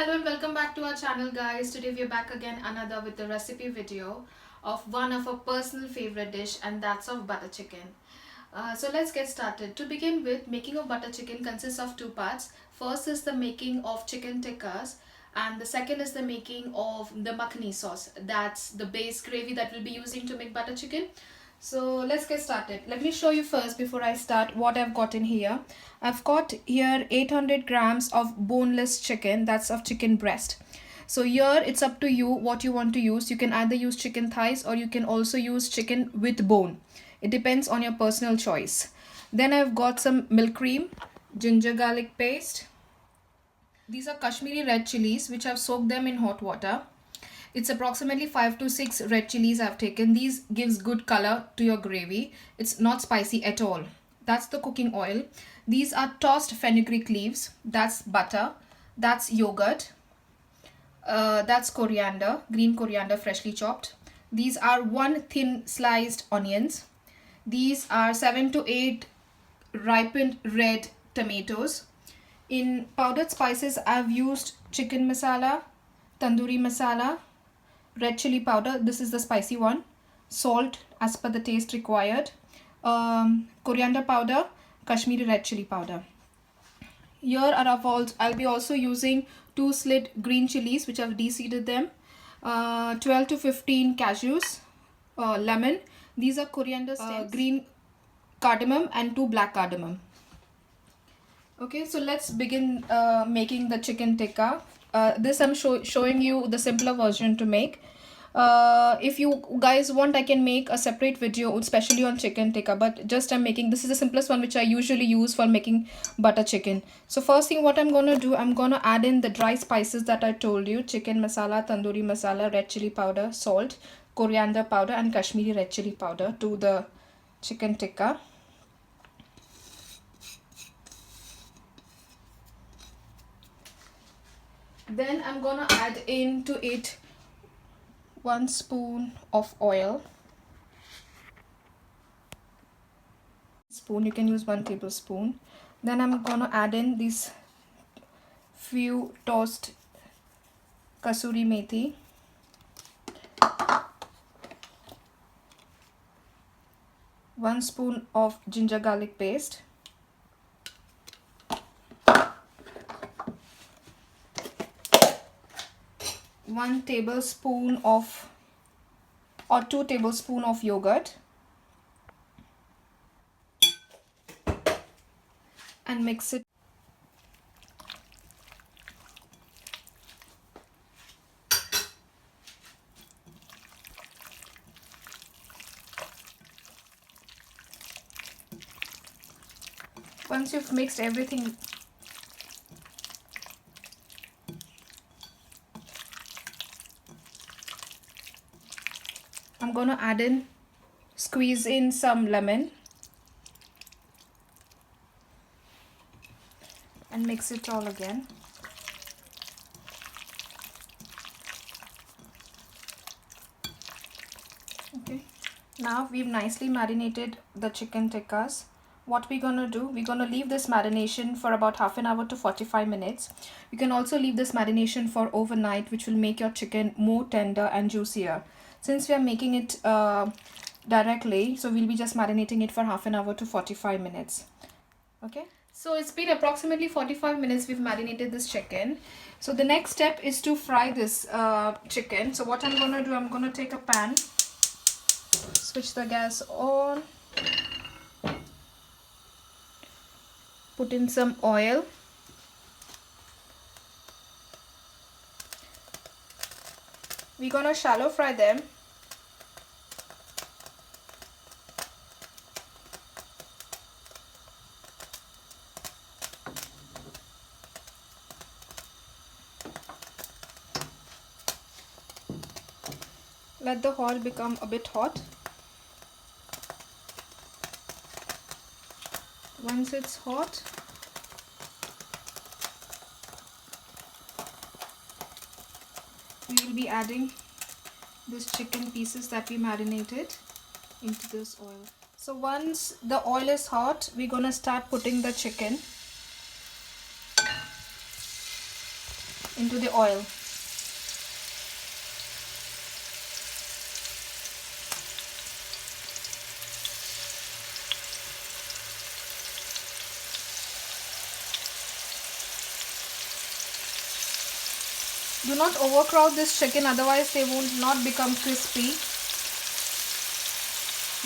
Hello and welcome back to our channel, guys. Today we are back again another with the recipe video of one of our personal favorite dish, and that's of butter chicken. So let's get started. To begin with, making of butter chicken consists of two parts. First is the making of chicken tikkas, and the second is the making of the makhani sauce. That's the base gravy that we'll be using to make butter chicken. So let's get started. Let me show you first before I start what I've got in here. I've got here 800 grams of boneless chicken, that's of chicken breast. So here it's up to you what you want to use. You can either use chicken thighs or you can also use chicken with bone. It depends on your personal choice. Then I've got some milk cream, ginger garlic paste. These are Kashmiri red chilies which I've soaked them in hot water. It's approximately 5 to 6 red chilies I've taken. These gives good color to your gravy. It's not spicy at all. That's the cooking oil. These are tossed fenugreek leaves. That's butter. That's yogurt. That's coriander, green coriander freshly chopped. These are 1 thin sliced onions. These are 7 to 8 ripened red tomatoes. In powdered spices, I've used chicken masala, tandoori masala, red chili powder, this is the spicy one, salt as per the taste required, coriander powder, Kashmiri red chili powder. Here I'll be also using 2 slit green chilies which I've de-seeded them, 12 to 15 cashews, lemon. These are coriander stems, green cardamom and 2 black cardamom. Okay, so let's begin making the chicken tikka. This I'm showing you the simpler version to make. If you guys want, I can make a separate video especially on chicken tikka, but just I'm making, this is the simplest one which I usually use for making butter chicken. So first thing what I'm gonna do, I'm gonna add in the dry spices that I told you: chicken masala, tandoori masala, red chili powder, salt, coriander powder and Kashmiri red chili powder to the chicken tikka. Then I'm gonna add into it 1 spoon of oil. You can use 1 tablespoon. Then I'm gonna add in these few tossed kasuri methi, one spoon of ginger garlic paste, one tablespoon of or 2 tablespoons of yogurt, and mix it. Once you've mixed everything, I'm gonna squeeze in some lemon and mix it all again. Okay, now we've nicely marinated the chicken tikkas. What we're gonna do, we're gonna leave this marination for about half an hour to 45 minutes. You can also leave this marination for overnight, which will make your chicken more tender and juicier. Since we are making it directly, so we'll be just marinating it for half an hour to 45 minutes. Okay, so it's been approximately 45 minutes we've marinated this chicken. So the next step is to fry this chicken. So what I'm gonna do, I'm gonna take a pan, switch the gas on, put in some oil, we're gonna shallow fry them. Let the oil become a bit hot. Once it's hot, we will be adding this chicken pieces that we marinated into this oil. So once the oil is hot, we're gonna start putting the chicken into the oil. Do not overcrowd this chicken, otherwise they will not become crispy.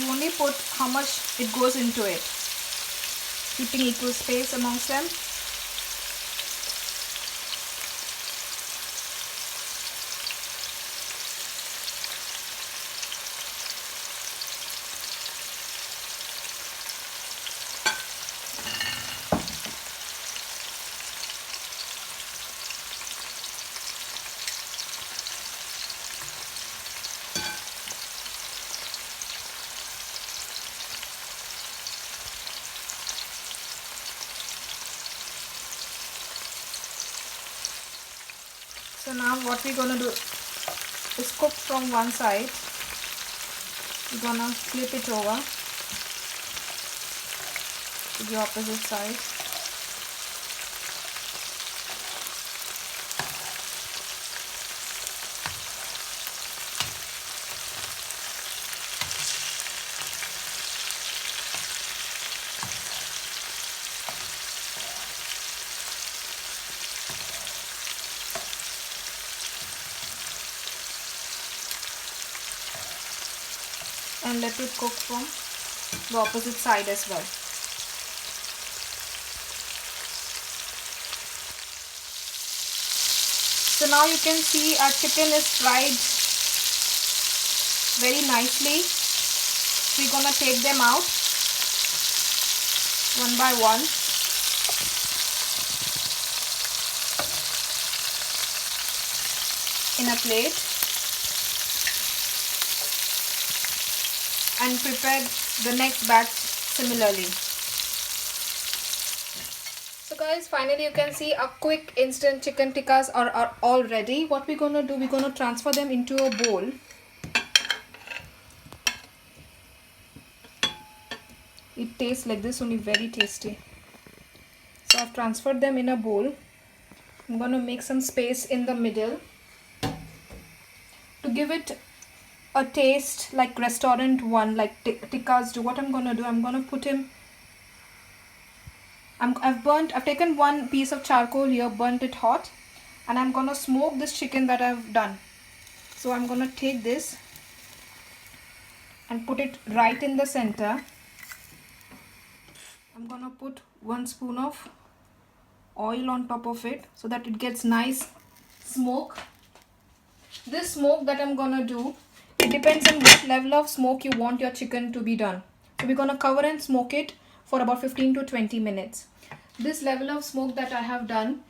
You only put how much it goes into it, keeping equal space amongst them. So now what we're gonna do is cook from one side. We're gonna flip it over to the opposite side. And let it cook from the opposite side as well. So now you can see our chicken is fried very nicely. We're gonna take them out one by one. In a plate. And prepare the next batch similarly. So guys, finally you can see our quick instant chicken tikkas are all ready. What we're gonna do, we're gonna transfer them into a bowl. It tastes like this, only very tasty. So I've transferred them in a bowl. I'm gonna make some space in the middle to give it a taste like restaurant one, like tikkas do. What I'm gonna do, I'm gonna put him. I've taken one piece of charcoal here, burnt it hot, and I'm gonna smoke this chicken that I've done. So I'm gonna take this and put it right in the center. I'm gonna put 1 spoon of oil on top of it so that it gets nice smoke. This smoke that I'm gonna do, it depends on what level of smoke you want your chicken to be done. So we're gonna cover and smoke it for about 15 to 20 minutes. This level of smoke that I have done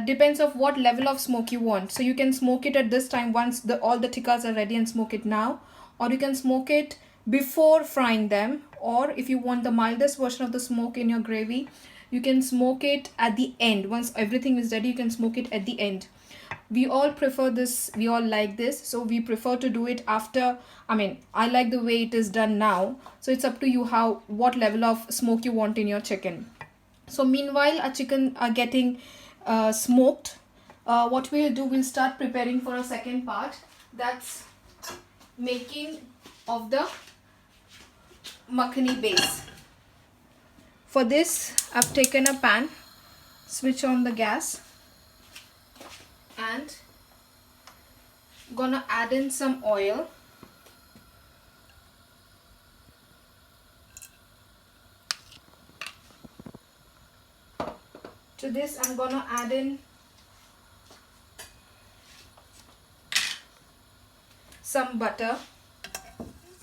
depends on what level of smoke you want. So you can smoke it at this time once all the tikkas are ready and smoke it now, or you can smoke it before frying them, or if you want the mildest version of the smoke in your gravy, you can smoke it at the end. Once everything is ready, you can smoke it at the end. We all prefer this, we all like this, so we prefer to do it after. I like the way it is done now, so it's up to you what level of smoke you want in your chicken. So meanwhile our chicken are getting smoked, what we'll do, we'll start preparing for a second part, that's making of the makhani base. For this I've taken a pan, switch on the gas, and gonna add in some oil. To this I'm gonna add in some butter.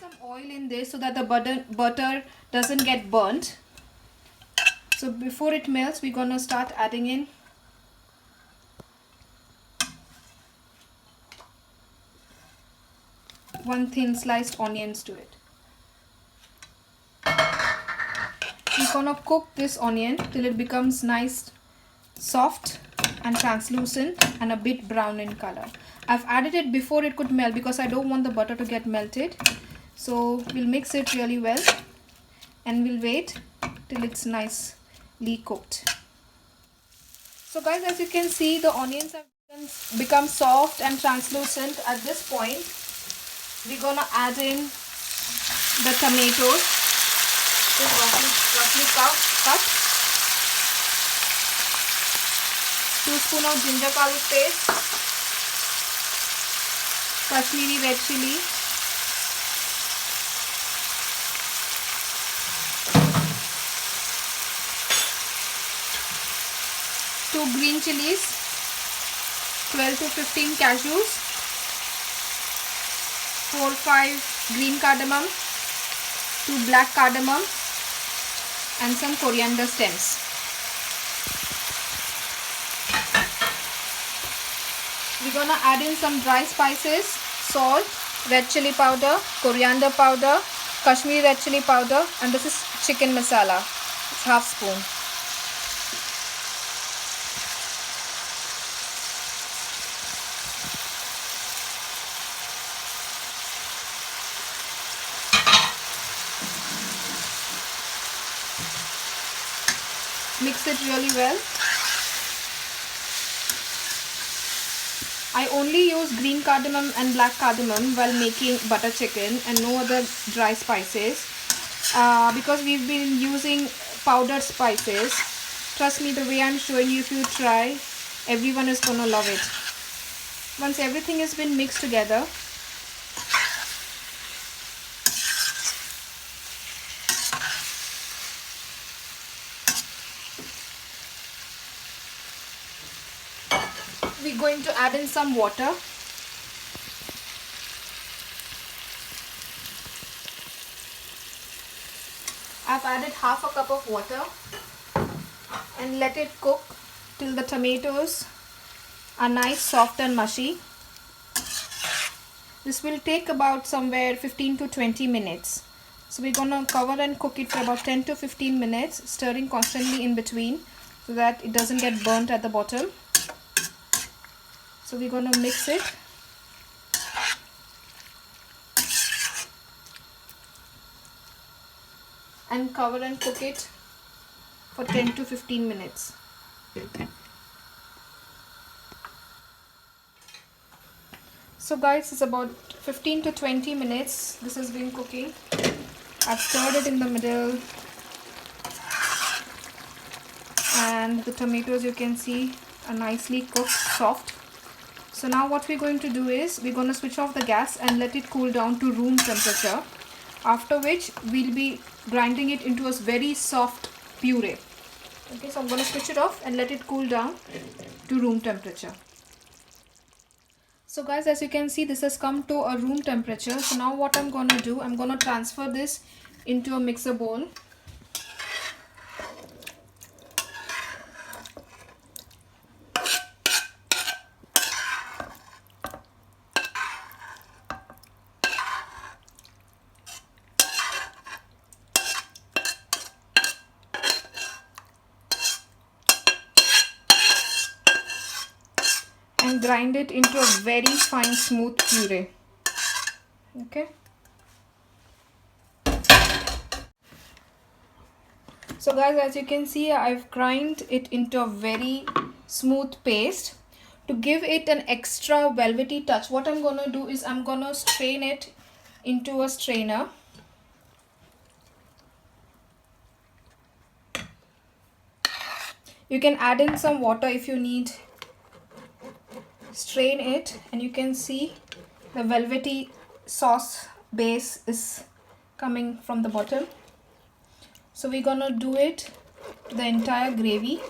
Some oil in this so that the butter doesn't get burnt. So before it melts, we're gonna start adding in one thin sliced onions to it. We're gonna cook this onion till it becomes nice, soft and translucent and a bit brown in color. I've added it before it could melt because I don't want the butter to get melted. So we'll mix it really well and we'll wait till it's nicely cooked. So guys, as you can see, the onions have become soft and translucent. At this point, we're gonna add in the tomatoes, just roughly cut. 2 spoons of ginger garlic paste, Kashmiri red chili, two green chilies, 12 to 15 cashews, 4-5 green cardamom, 2 black cardamom, and some coriander stems. We're gonna add in some dry spices, salt, red chili powder, coriander powder, Kashmiri red chili powder, and this is chicken masala. It's half spoon. Mix it really well. I only use green cardamom and black cardamom while making butter chicken and no other dry spices because we've been using powdered spices. Trust me, the way I'm showing you, if you try, everyone is gonna love it. Once everything has been mixed together, we're going to add in some water. I've added half a cup of water and let it cook till the tomatoes are nice, soft and mushy. This will take about somewhere 15 to 20 minutes. So we're going to cover and cook it for about 10 to 15 minutes, stirring constantly in between so that it doesn't get burnt at the bottom. So we're going to mix it. And cover and cook it for 10 to 15 minutes. So guys, it's about 15 to 20 minutes this has been cooking. I've stirred it in the middle and the tomatoes, you can see, are nicely cooked, soft. So now what we're going to do is we're going to switch off the gas and let it cool down to room temperature, after which we'll be grinding it into a very soft puree. Okay, so I'm going to switch it off and let it cool down to room temperature. So guys, as you can see, this has come to a room temperature. So now what I'm going to do, I'm going to transfer this into a mixer bowl. And grind it into a very fine smooth puree. Okay, so guys, as you can see, I've grind it into a very smooth paste. To give it an extra velvety touch, what I'm gonna do is I'm gonna strain it into a strainer. You can add in some water if you need. Strain it and you can see the velvety sauce base is coming from the bottom. So we're gonna do it to the entire gravy.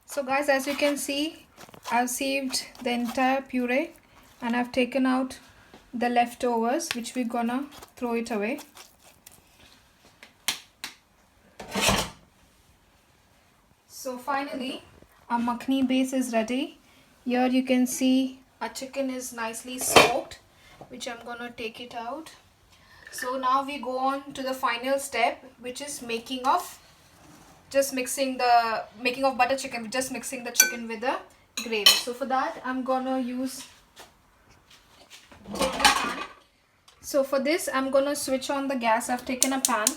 So guys, as you can see, I've saved the entire puree and I've taken out the leftovers, which we're gonna throw it away. So finally, our makhani base is ready. Here you can see our chicken is nicely smoked, which I'm gonna take it out. So now we go on to the final step, which is making of butter chicken, just mixing the chicken with the gravy. So for that, I'm gonna take the pan. So for this, I'm gonna switch on the gas. I've taken a pan.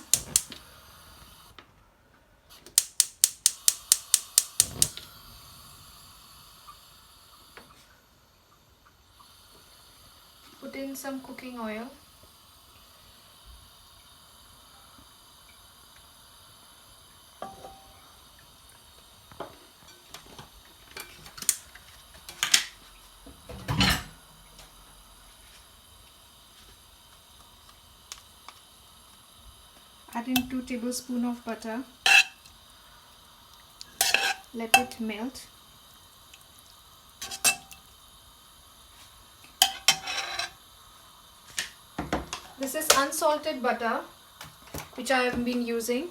in some cooking oil. Add in 2 tablespoons of butter. Let it melt. This is unsalted butter which I have been using,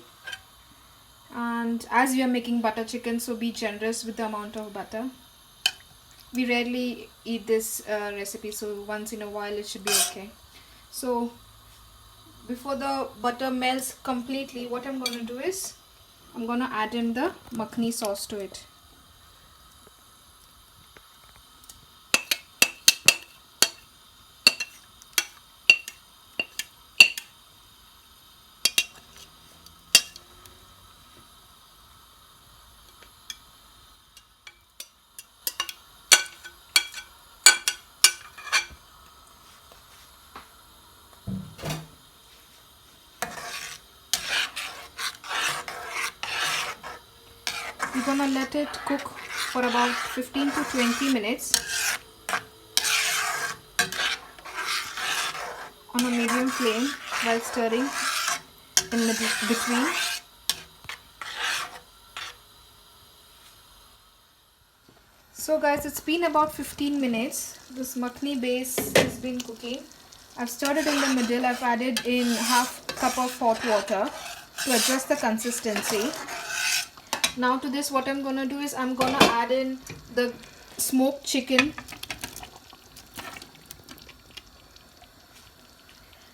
and as we are making butter chicken, so be generous with the amount of butter. We rarely eat this recipe, so once in a while it should be okay. So before the butter melts completely, what I'm going to do is I'm going to add in the makhani sauce to it. We're gonna let it cook for about 15 to 20 minutes on a medium flame while stirring in between. So guys, it's been about 15 minutes. This makhani base has been cooking. I've stirred it in the middle. I've added in half cup of hot water to adjust the consistency. Now to this, what I'm gonna do is I'm gonna add in the smoked chicken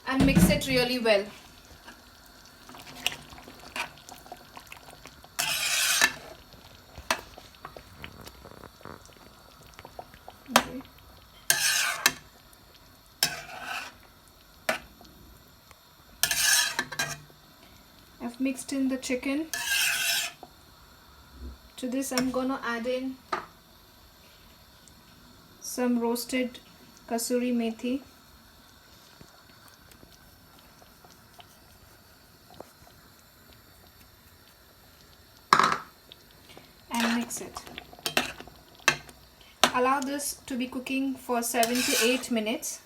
and mix it really well. Okay. I've mixed in the chicken. To this I'm gonna add in some roasted kasuri methi and mix it. Allow this to be cooking for 7 to 8 minutes.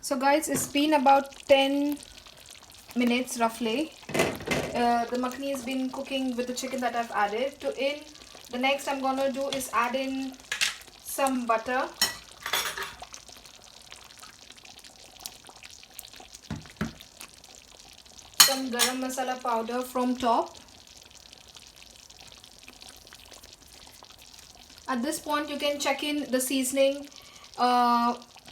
So guys, it's been about 10 minutes roughly. The makhani has been cooking with the chicken that I've added. The next I'm gonna do is add in some butter. Some garam masala powder from top. At this point you can check in the seasoning.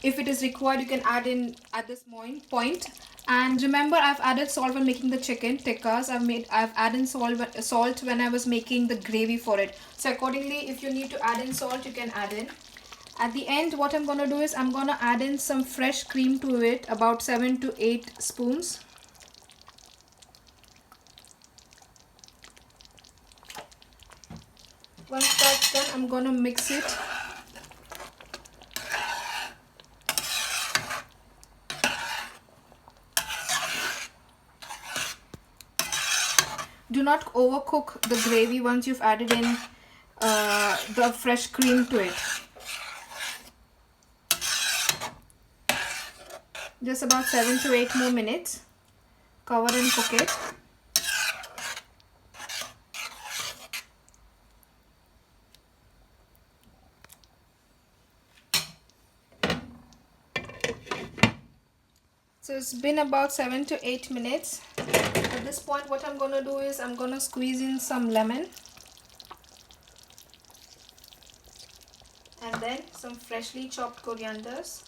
If it is required, you can add in at this point. And remember, I've added salt when making the chicken tikkas. I've added salt when I was making the gravy for it. So accordingly, if you need to add in salt, you can add in. At the end, what I'm gonna do is I'm gonna add in some fresh cream to it, about 7 to 8 spoons. Once that's done, I'm gonna mix it. Do not overcook the gravy once you've added in the fresh cream to it. Just about 7 to 8 more minutes. Cover and cook it. So it's been about 7 to 8 minutes. At this point, what I'm gonna do is I'm gonna squeeze in some lemon and then some freshly chopped corianders.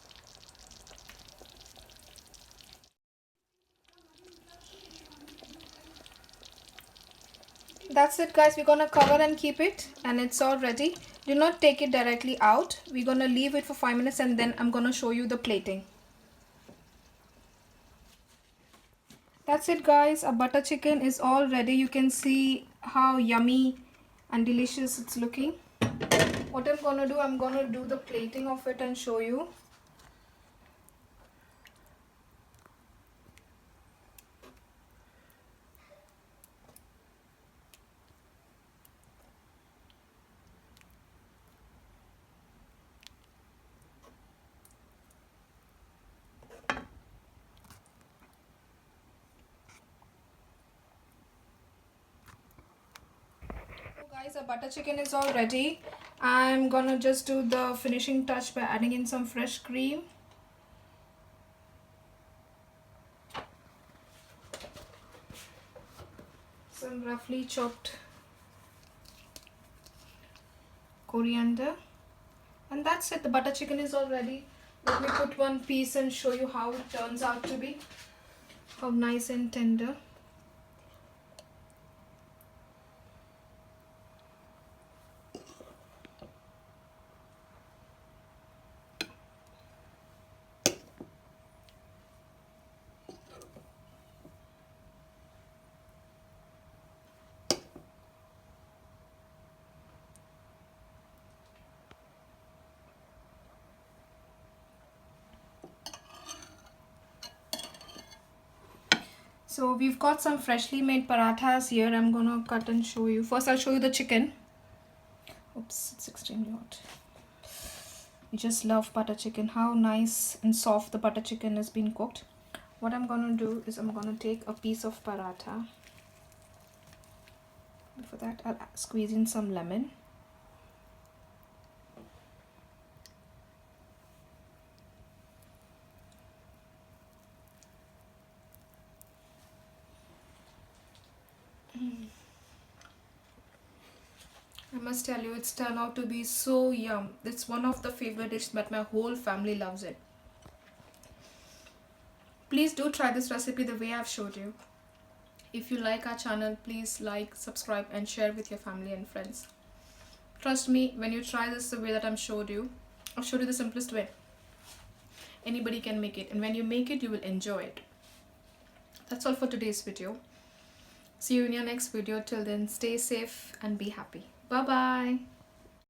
That's it guys, we're gonna cover and keep it, and it's all ready. Do not take it directly out. We're gonna leave it for 5 minutes and then I'm gonna show you the plating. That's it guys, our butter chicken is all ready. You can see how yummy and delicious it's looking. What I'm gonna do, I'm gonna do the plating of it and show you. Guys, our butter chicken is all ready. I'm gonna just do the finishing touch by adding in some fresh cream. Some roughly chopped coriander. And that's it, the butter chicken is all ready. Let me put one piece and show you how it turns out to be. How nice and tender. So we've got some freshly made parathas here. I'm gonna cut and show you. First I'll show you the chicken. Oops, it's extremely hot. We just love butter chicken. How nice and soft the butter chicken has been cooked. What I'm gonna do is I'm gonna take a piece of paratha. Before that, I'll squeeze in some lemon. I must tell you, it's turned out to be so yum. It's one of the favorite dishes, but my whole family loves it. Please do try this recipe the way I've showed you. If you like our channel, please like, subscribe and share with your family and friends. Trust me, when you try this the way that I've showed you the simplest way. Anybody can make it, and when you make it, you will enjoy it. That's all for today's video. See you in your next video. Till then, stay safe and be happy. Bye bye.